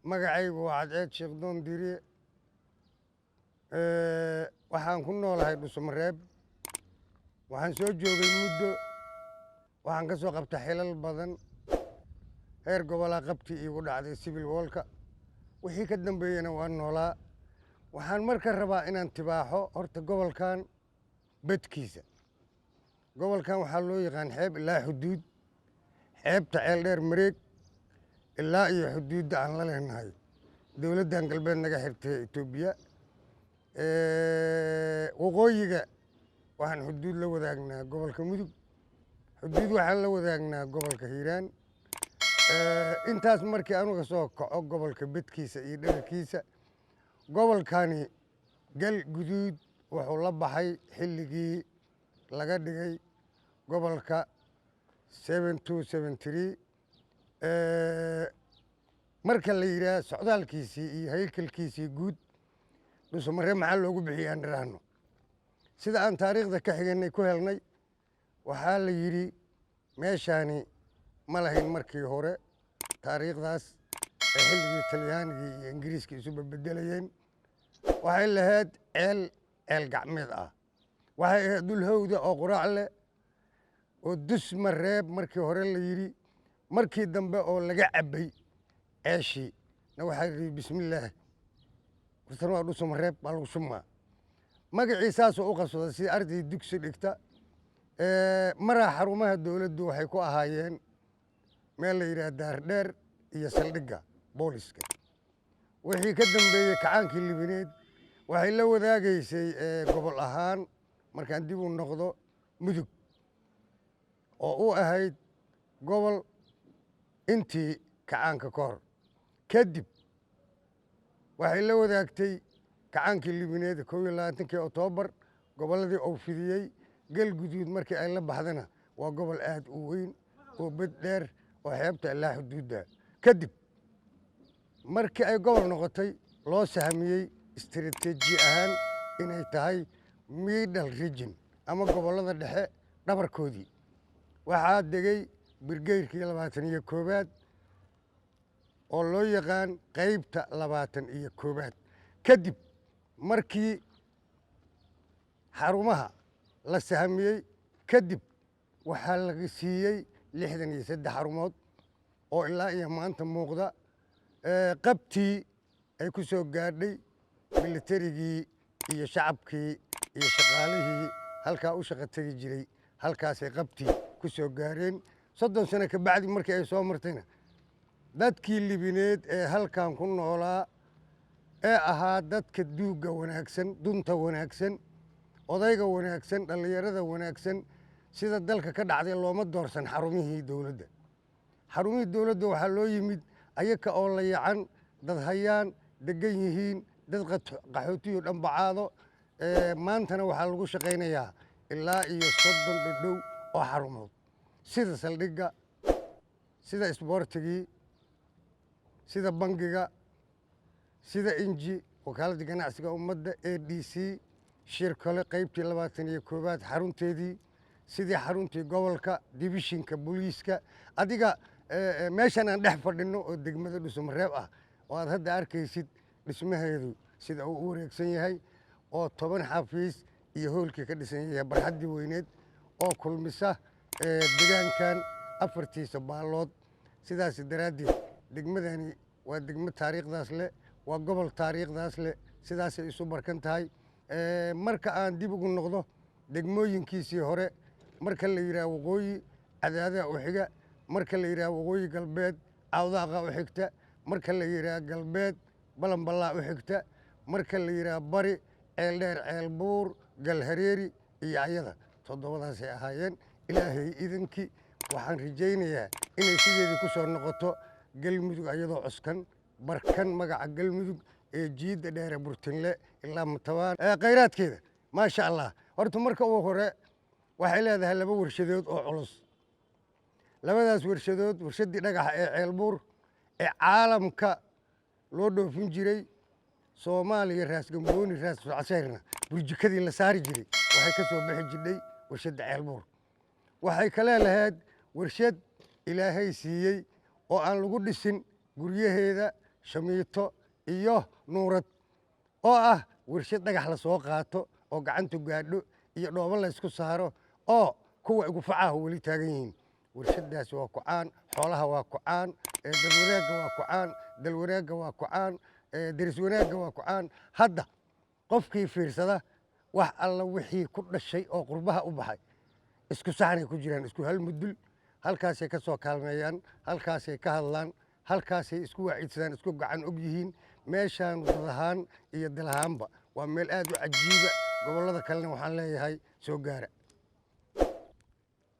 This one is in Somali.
magacaygu waa Cadceed Sheekh Doon Diiriye waxaan ku noolahay Dhuusamareeb waxaan soo joogay muddo waxaan ka soo qabtay xilal badan heer gobolka qabti iigu dhacday civil wallka wixii ka dambeeyana waan noolaa waxaan marka rabaa inaan tibaaxo horta gobolkan badkiisa gobolkan waxaa loo yaqaan xeeb ilaa xuduud xeebta ceel dheer mareeg ilaa iyo xuduudda aan la leenahay dowladdan galbeed naga xirtay Itoobiya waqooyiga waxaan xuduud la wadaagnaa gobolka mudug xuduud waxaan la wadaagnaa gobolka hiiraan intaas markii anuga soo kaco gobolka bedkiisa iyo dherarkiisa gobolkani gal guduud wuxuu la baxay xilligii laga dhigay gobolka 7273 marka la yidhaah socdaalkiisii iyo haykalkiisii guud Dhuusamareeb maxaa loogu bixiyay aan dhiraahno sida aan taariikhda ka xiganay ku helnay waxaa la yidhi meeshaani ma lahayn markii hore taariikhdaas ee xilligii talyaanigii iyo ingiriiskii isu beddelayeen waxay lahayd ceel gacmeed ah waxay ahayd dhul hawda oo quraac leh oo Dhuusamareeb markii hore la yidhi markii dambe oo laga cabbay ceeshii na waxaa yidhi bismillaah wartan waa Dhuusamareeb baa lagu shumaa magacii saasoo u qabsaday si arday dugsi dhigta maraa xarumaha dowladdu waxay ku ahaayeen meel la yidhaah daardheer iyo saldhigga booliska wixii ka dambeeyey kacaankii libineed waxay la wadaagaysay gobol ahaan markaan dib u noqdo mudug oo u ahayd gobol intii kacaanka ka hor kadib waxay la wadaagtay kacaankii libineed 21 Oktoobar gobolladii uu fidiyey galguduud markii ay la baxdana waa gobol aad u weyn oo bad dheer oo xeebta ilaa xuduudda kadib markii ay gobol noqotay loo sahmiyey istiraatiiji ahaan inay tahay middle region ama gobollada dhexe dhabarkoodii waxaa degay birgeyrkii 21aad oo loo yaqaan qaybta 21aad kadib markii xarumaha la sahmiyey kadib waxaa laga siiyey 63 xarumood oo ilaa iyo maanta muuqda qabtii ay ku soo gaadhay militarigii iyo shacabkii iyo shaqaalihii halkaa u shaqo tegi jiray halkaasay qabtii ku soo gaareen 30 sano ka bacdi markii ay soo martayna dadkii libineed ee halkan ku noolaa ee ahaa dadka duugga wanaagsan dunta wanaagsan odayga wanaagsan dhallinyarada wanaagsan sida dalka ka dhacday looma doorsan xarumihii dowladda xarumihii dowladda waxaa loo yimid ayaka oo la yacan dad hayaan degan yihiin dad qaxootiyo dhanbacaado maantana waxaa lagu shaqaynayaa ilaa iyo 30 dhadhow oo xarumood sida saldhigga sida isboortigii sida bangiga sida inji wakaaladda ganacsiga ummadda ADC shirkale qaybtii 21aad xarunteedii sidii xaruntii gobolka divishinka booliiska adiga meeshan aan dhex fadhino oo degmada Dhuusamareeb ah oo aad hadda arkaysid dhismaheedu sida uu u wareegsan yahay oo 10 xafiis iyo hoolkii ka dhisan yahay barxaddii weyneed oo kulmisa deegaankan afartiisa baalood sidaas daraaddeed degmadani waa degmo taariikhdaas leh waa gobol taariikhdaas leh sidaasay isu barkan tahay marka aan dib ugu noqdo degmooyinkiisii hore marka la yidhaah waqooyi cadaadaha u xiga marka la yidhaah waqooyi galbeed cawdaaqa u xigta marka la yidhaah galbeed balanballaa u xigta marka la yidhaah bari ceel dheer ceel buur galhareeri iyo ayada 7daasay ahaayeen ilaahay idankii waxaan rajaynayaa inay sideedii ku soo noqoto galmudug ayadoo cuskan barkan magaca galmudug ee jiidda dheere burtinle ilaa matabaan khayraadkeeda maasha allah horta marka ugu hore waxay leedahay 2 warshadood oo culus labadaas warshadood warshaddii dhagaxa ee ceelbuur ee caalamka loo dhoofin jiray Soomaaliya raas gambooni raas caseyrna burjikadii la saari jiray waxay ka soo bixi jirtay warshadda ceelbuur waxay kale lahayd warshad ilaahay siiyey oo aan lagu dhisin guryaheeda shamiito iyo nuurad oo ah warshad dhagax la soo qaato oo gacantu gaadho iyo dhoobo la isku saaro oo kuwa ugu facaha weli taagan yihiin warshadaasi waa ku caan xoolaha waa ku caan dalwanaagga waa ku caan dalwanaagga waa ku caan deris wanaagga waa ku caan hadda qofkii fiirsada wax alla wixii ku dhashay oo qurbaha u baxay isku saxanay ku jiraan isku hal mudul halkaasay ka soo kaalmeeyaan halkaasay ka hadlaan halkaasay isku waacidsadaan isku gacan og yihiin meeshaan dad ahaan iyo dal ahaanba waa meel aad u cajiiba gobollada kalena waxaan leeyahay soo gaara